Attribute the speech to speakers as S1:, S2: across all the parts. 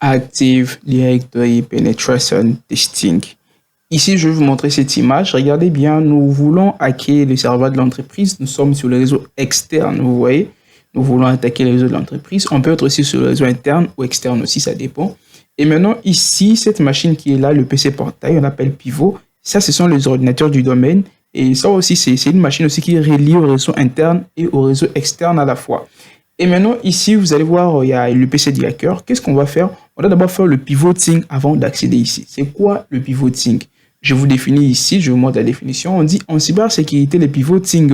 S1: Active Directory Penetration Testing. Ici, je vais vous montrer cette image. Regardez bien, nous voulons hacker le serveur de l'entreprise. Nous sommes sur le réseau externe, vous voyez. Nous voulons attaquer le réseau de l'entreprise. On peut être aussi sur le réseau interne ou externe aussi, ça dépend. Et maintenant, ici, cette machine qui est là, le PC portail, on l'appelle pivot. Ça, ce sont les ordinateurs du domaine. Et ça aussi, c'est une machine aussi qui est reliée au réseau interne et au réseau externe à la fois. Et maintenant, ici, vous allez voir, il y a le PC du hacker. Qu'est-ce qu'on va faire? On va d'abord faire le pivoting avant d'accéder ici. C'est quoi le pivoting? Je vous définis ici, je vous montre la définition. On dit en cybersécurité, le pivoting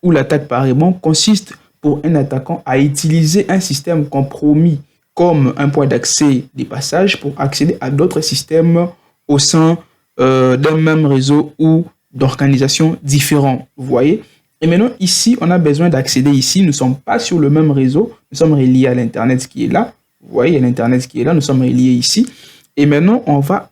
S1: ou l'attaque par rebond consiste pour un attaquant à utiliser un système compromis comme un point d'accès des passages pour accéder à d'autres systèmes au sein d'un même réseau ou d'organisations différentes. Vous voyez? Et maintenant, ici, on a besoin d'accéder ici. Nous ne sommes pas sur le même réseau. Nous sommes reliés à l'Internet qui est là. Vous voyez, il y a l'Internet qui est là. Nous sommes reliés ici. Et maintenant, on va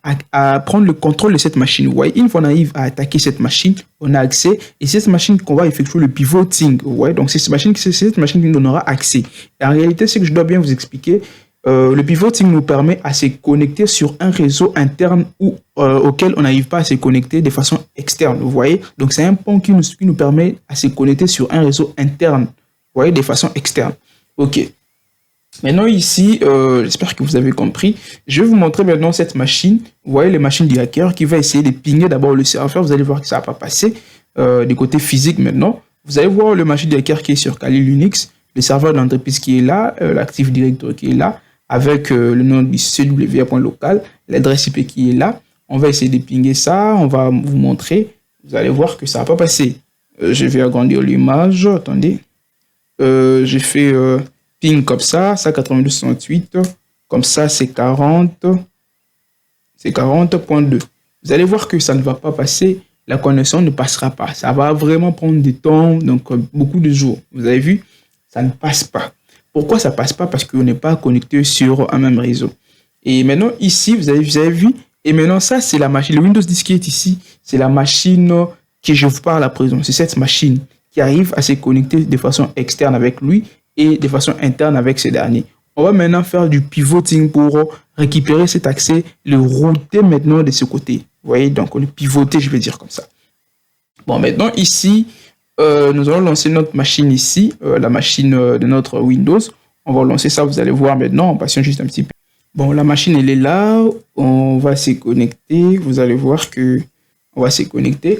S1: prendre le contrôle de cette machine. Vous voyez, une fois qu'on arrive à attaquer cette machine, on a accès. Et c'est cette machine qu'on va effectuer le pivoting. Vous voyez, donc c'est cette machine qui nous donnera accès. Et en réalité, c'est que je dois bien vous expliquer. Le pivoting nous permet à se connecter sur un réseau interne ou auquel on n'arrive pas à se connecter de façon externe. Vous voyez, donc c'est un pont qui nous permet à se connecter sur un réseau interne. Vous voyez, de façon externe. Ok. Maintenant ici, j'espère que vous avez compris. Je vais vous montrer maintenant cette machine. Vous voyez les machines du hacker qui va essayer de pinguer d'abord le serveur. Vous allez voir que ça va pas passer du côté physique maintenant. Vous allez voir le machine du hacker qui est sur Kali Linux, le serveur de l'entreprise qui est là, l'Active Directory qui est là, avec le nom du cwa.local, l'adresse IP qui est là. On va essayer de pinguer ça. On va vous montrer. Vous allez voir que ça va pas passer. Je vais agrandir l'image. Attendez. J'ai fait ping comme ça 92.68, comme ça c'est 40, c'est 40.2. Vous allez voir que ça ne va pas passer, la connexion ne passera pas. Ça va vraiment prendre du temps, donc beaucoup de jours. Vous avez vu, ça ne passe pas. Pourquoi ça ne passe pas? Parce qu'on n'est pas connecté sur un même réseau. Et maintenant ici, vous avez vu, et maintenant ça c'est la machine, le Windows 10 qui est ici, c'est la machine que je vous parle à présent. C'est cette machine qui arrive à se connecter de façon externe avec lui et de façon interne avec ce dernier. On va maintenant faire du pivoting pour récupérer cet accès, le router maintenant de ce côté. Vous voyez, donc on est pivoté, je vais dire comme ça. Bon, maintenant ici, nous allons lancer notre machine ici, la machine de notre Windows. On va lancer ça, vous allez voir maintenant, on patiente juste un petit peu. Bon, la machine, elle est là, on va se connecter, vous allez voir que on va se connecter.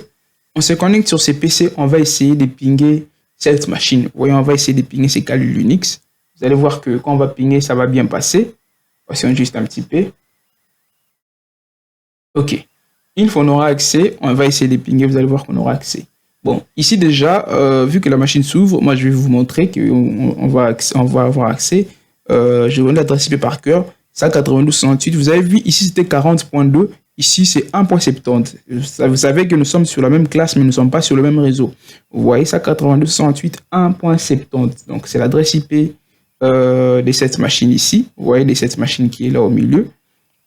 S1: On se connecte sur ces PC, on va essayer de pinguer cette machine. Vous voyez, on va essayer de pinguer ces Kali Linux. Vous allez voir que quand on va pinguer, ça va bien passer. Patientons juste un petit peu. Ok. Une fois qu'on aura accès, on va essayer de pinguer. Vous allez voir qu'on aura accès. Bon, ici déjà, vu que la machine s'ouvre, moi je vais vous montrer qu'on va avoir accès. Je vais l'adresse IP par cœur. 192.68. Vous avez vu, ici c'était 40.2. Ici, c'est 1.70. Vous savez que nous sommes sur la même classe, mais nous ne sommes pas sur le même réseau. Vous voyez ça, 82.168, 1.70. Donc, c'est l'adresse IP de cette machine ici. Vous voyez, de cette machine qui est là au milieu.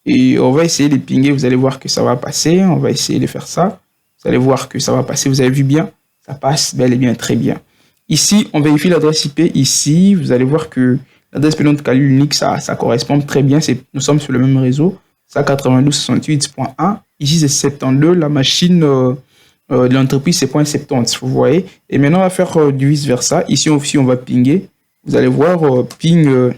S1: Et on va essayer de pinguer. Vous allez voir que ça va passer. On va essayer de faire ça. Vous allez voir que ça va passer. Vous avez vu bien, ça passe bel et bien, très bien. Ici, on vérifie l'adresse IP. Ici, vous allez voir que l'adresse IP de Kali Linux, ça correspond très bien. Nous sommes sur le même réseau. 192.68.1. Ici, c'est 72. La machine de l'entreprise, c'est 0.70. Vous voyez. Et maintenant, on va faire du vice-versa. Ici aussi, on va pinguer. Vous allez voir, ping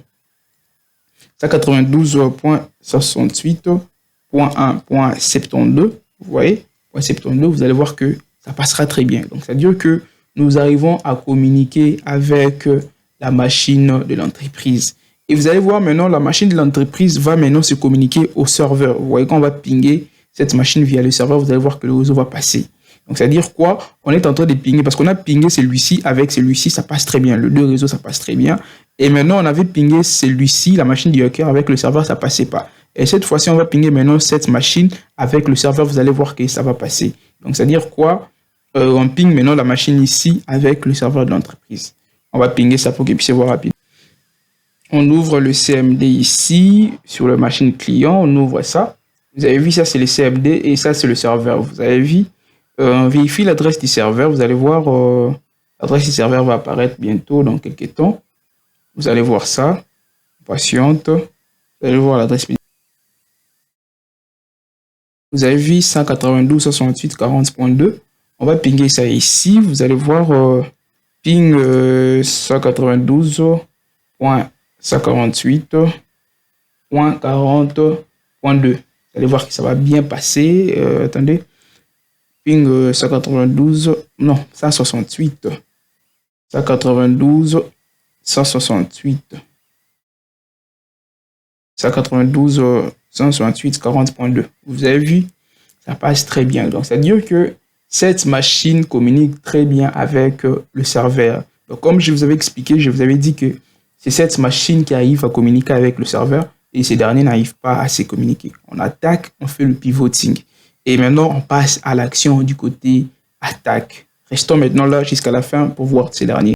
S1: 192.68.1.72. Vous voyez. 0.72. Vous allez voir que ça passera très bien. Donc, ça veut dire que nous arrivons à communiquer avec la machine de l'entreprise. Et vous allez voir maintenant, la machine de l'entreprise va maintenant se communiquer au serveur. Vous voyez, quand on va pinguer cette machine via le serveur, vous allez voir que le réseau va passer. Donc, c'est-à-dire quoi? On est en train de pinguer parce qu'on a pingé celui-ci avec celui-ci, ça passe très bien. Le deux réseaux, ça passe très bien. Et maintenant, on avait pingé celui-ci, la machine du hacker avec le serveur, ça passait pas. Et cette fois-ci, on va pinguer maintenant cette machine avec le serveur, vous allez voir que ça va passer. Donc, c'est-à-dire quoi? On ping maintenant la machine ici avec le serveur de l'entreprise. On va pinguer ça pour que vous puissiez voir rapidement. On ouvre le CMD ici, sur la machine client, on ouvre ça. Vous avez vu, ça c'est le CMD et ça c'est le serveur. Vous avez vu, on vérifie l'adresse du serveur. Vous allez voir, l'adresse du serveur va apparaître bientôt dans quelques temps. Vous allez voir ça. Patiente. Vous allez voir l'adresse. Vous avez vu 192.168.40.2. On va pinguer ça ici. Vous allez voir ping 192.148.40.2. Vous allez voir que ça va bien passer. Attendez. Ping 192. Non, 168. 192. 168. 192, 168, 40.2. Vous avez vu, ça passe très bien. Donc, c'est-à-dire que cette machine communique très bien avec le serveur. Donc, comme je vous avais expliqué, je vous avais dit que c'est cette machine qui arrive à communiquer avec le serveur et ces derniers n'arrivent pas à se communiquer. On attaque, on fait le pivoting. Et maintenant, on passe à l'action du côté attaque. Restons maintenant là jusqu'à la fin pour voir ces derniers.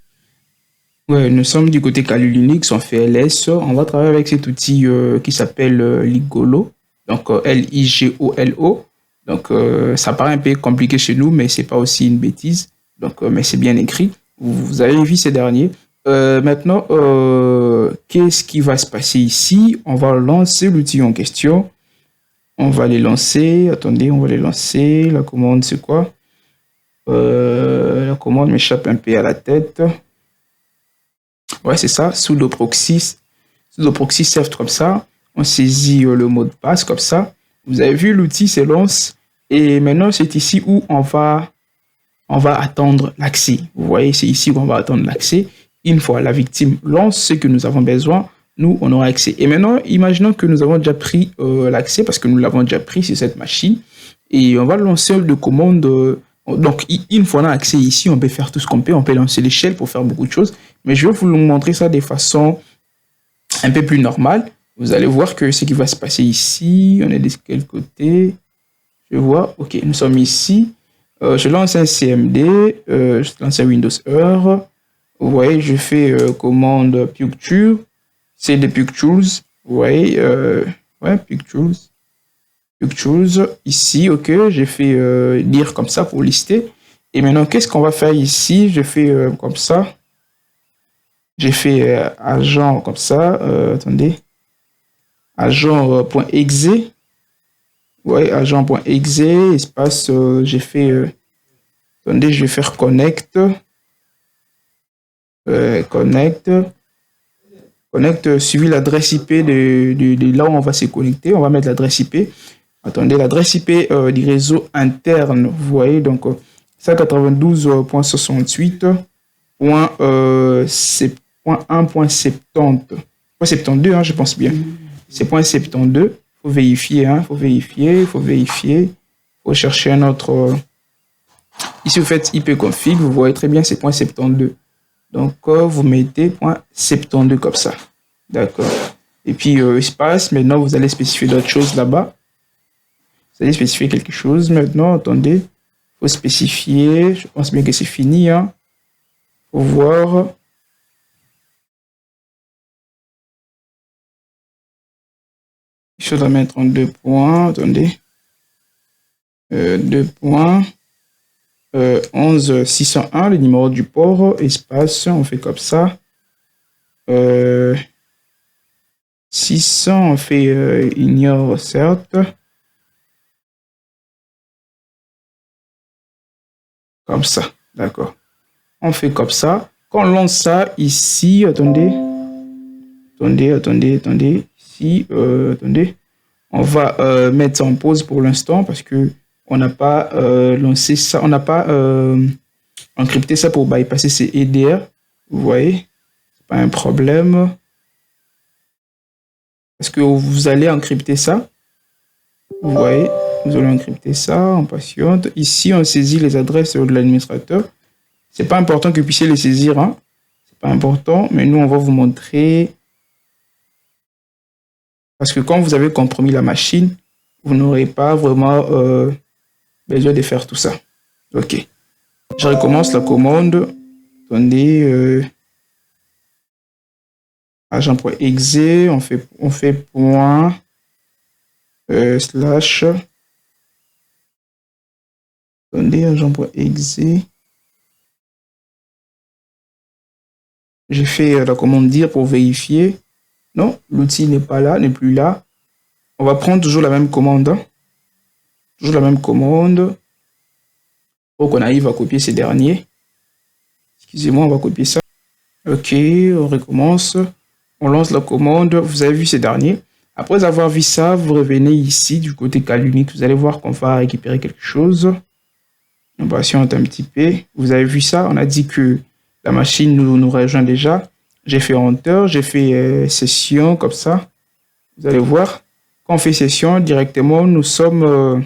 S1: Ouais, nous sommes du côté Kali Linux, on fait LS. On va travailler avec cet outil qui s'appelle Ligolo. Donc Ligolo. Donc ça paraît un peu compliqué chez nous, mais c'est pas aussi une bêtise. Donc mais c'est bien écrit. Vous avez vu ces derniers. Maintenant, qu'est-ce qui va se passer ici? On va lancer l'outil en question. On va les lancer. Attendez, on va les lancer. La commande, c'est quoi? La commande m'échappe un peu à la tête. Ouais, c'est ça, sudo proxy serve comme ça. On saisit le mot de passe comme ça. Vous avez vu, l'outil se lance. Et maintenant, c'est ici où on va attendre l'accès. Vous voyez, c'est ici où on va attendre l'accès. Une fois la victime lance ce que nous avons besoin, nous, on aura accès. Et maintenant, imaginons que nous avons déjà pris l'accès parce que nous l'avons déjà pris sur cette machine. Et on va lancer de commande. Donc, une fois on a accès ici, on peut faire tout ce qu'on peut. On peut lancer l'échelle pour faire beaucoup de choses. Mais je vais vous montrer ça de façon un peu plus normale. Vous allez voir que ce qui va se passer ici, on est de quel côté? Je vois, ok, nous sommes ici. Je lance un CMD, je lance un Windows Heure. Vous voyez, je fais commande Picture, c'est des Pictures. Vous voyez, ouais, Pictures. Ici, ok, j'ai fait lire comme ça pour lister. Et maintenant, qu'est-ce qu'on va faire ici? Je fais comme ça. J'ai fait agent comme ça. Attendez. Agent.exe. Ouais, agent.exe. Espace, j'ai fait. Attendez, je vais faire connect. Connect suivi l'adresse IP de là où on va se connecter. On va mettre l'adresse IP. Attendez, l'adresse IP du réseau interne, vous voyez, donc 192.168.1.70. Hein, je pense bien. C'est .72. Faut vérifier, hein, faut vérifier. Faut chercher un autre. Ici, vous faites ipconfig, vous voyez très bien, c'est .72. Donc, vous mettez .72 comme ça. D'accord. Et puis, espace, maintenant, vous allez spécifier d'autres choses là-bas. Vous allez spécifier quelque chose. Maintenant, attendez. Il faut spécifier. Je pense bien que c'est fini. Hein. Faut voir. Je dois mettre en 2 points. Attendez. 2 points. 11601, le numéro du port. Espace. On fait comme ça. 600, on fait ignore, certes. Comme ça, d'accord. On fait comme ça. Quand on lance ça ici, attendez. Ici, attendez. On va mettre ça en pause pour l'instant parce que on n'a pas lancé ça, on n'a pas encrypté ça pour bypasser ces EDR. Vous voyez, c'est pas un problème. Parce que vous allez encrypter ça. Vous voyez. Nous allons encrypter ça, on patiente. Ici, on saisit les adresses de l'administrateur. C'est pas important que vous puissiez les saisir, hein. C'est pas important, mais nous, on va vous montrer. Parce que quand vous avez compromis la machine, vous n'aurez pas vraiment besoin de faire tout ça. Ok. Je recommence la commande. Attendez. Agent.exe, on fait point slash. Attendez, agent.exe. J'ai fait la commande dire pour vérifier. Non, l'outil n'est pas là, n'est plus là. On va prendre toujours la même commande. Hein. Toujours la même commande. Pour qu'on arrive à copier ces derniers. Excusez-moi, on va copier ça. Ok, on recommence. On lance la commande. Vous avez vu ces derniers. Après avoir vu ça, vous revenez ici du côté Calunix. Vous allez voir qu'on va récupérer quelque chose. On patiente un petit peu. Vous avez vu ça. On a dit que la machine nous rejoint déjà. J'ai fait Enter. J'ai fait session comme ça. Vous allez voir. Quand on fait session, directement, nous sommes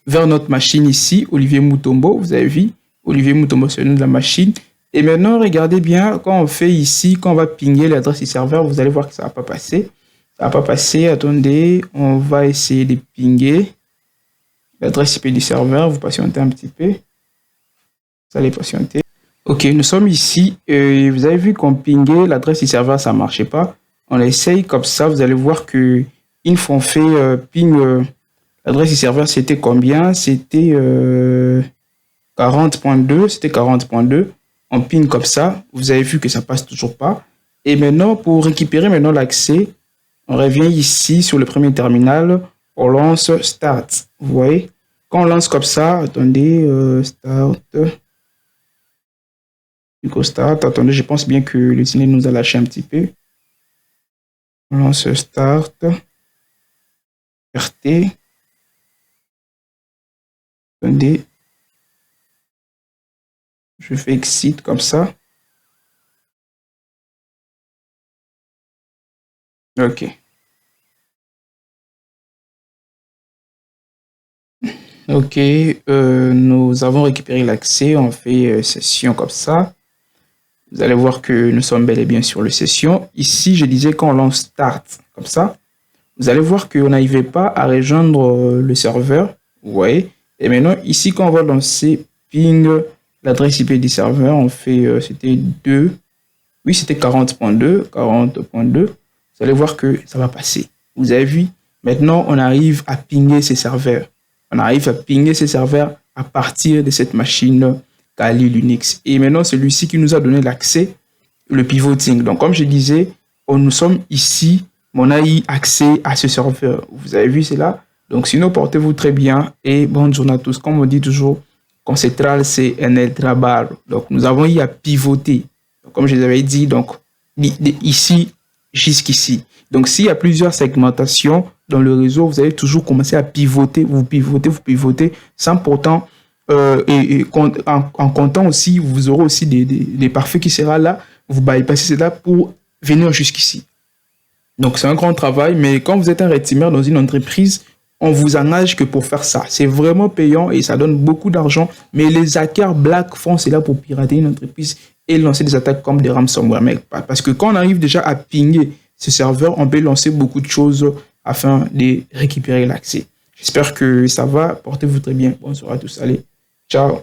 S1: vers notre machine ici. Olivier Mutombo. Vous avez vu. Olivier Mutombo, c'est le nom de la machine. Et maintenant, regardez bien, quand on fait ici, quand on va pinguer l'adresse du serveur, vous allez voir que ça ne va pas passer. Ça ne va pas passer. Attendez, on va essayer de pinguer l'adresse IP du serveur. Vous patientez un petit peu. Vous allez patienter. Ok, nous sommes ici. Vous avez vu qu'on pinguait l'adresse du serveur, ça ne marchait pas. On essaye comme ça. Vous allez voir que une fois on fait ping l'adresse du serveur, c'était combien? C'était 40.2. C'était 40.2. On ping comme ça, vous avez vu que ça passe toujours pas. Et maintenant, pour récupérer maintenant l'accès, on revient ici sur le premier terminal, on lance Start. Vous voyez, quand on lance comme ça, attendez, Start. Start, attendez, je pense bien que le signal nous a lâché un petit peu. On lance Start. RT. Attendez. Je fais Exit comme ça. Ok. Ok, nous avons récupéré l'accès, on fait session comme ça. Vous allez voir que nous sommes bel et bien sur le session. Ici, je disais quand on lance Start comme ça, vous allez voir qu'on n'arrivait pas à rejoindre le serveur. Vous voyez. Et maintenant, ici, quand on va lancer ping l'adresse IP du serveur, on fait, c'était 2. Oui, c'était 40.2, 40.2. Vous allez voir que ça va passer. Vous avez vu, maintenant, on arrive à pinguer ces serveurs. On arrive à pinguer ces serveurs à partir de cette machine Kali Linux. Et maintenant, celui-ci qui nous a donné l'accès, le pivoting. Donc, comme je disais, nous sommes ici, on a eu accès à ce serveur. Vous avez vu cela? Donc, sinon, portez-vous très bien et bonne journée à tous. Comme on dit toujours, Concentral, c'est un trabajo. Donc, nous avons eu à pivoter. Donc, comme je vous avais dit, donc, ici jusqu'ici. Donc, s'il y a plusieurs segmentations dans le réseau, vous allez toujours commencer à pivoter, vous pivotez, sans pourtant, en comptant aussi, vous aurez aussi des parfaits qui sera là, vous bypassez cela pour venir jusqu'ici. Donc, c'est un grand travail, mais quand vous êtes un rétimaire dans une entreprise, on vous engage que pour faire ça. C'est vraiment payant et ça donne beaucoup d'argent, mais les hackers black font cela pour pirater une entreprise et lancer des attaques comme des ransomware. Mais parce que quand on arrive déjà à pinguer ce serveur, on peut lancer beaucoup de choses afin de récupérer l'accès. J'espère que ça va. Portez-vous très bien. Bonsoir à tous. Allez, ciao.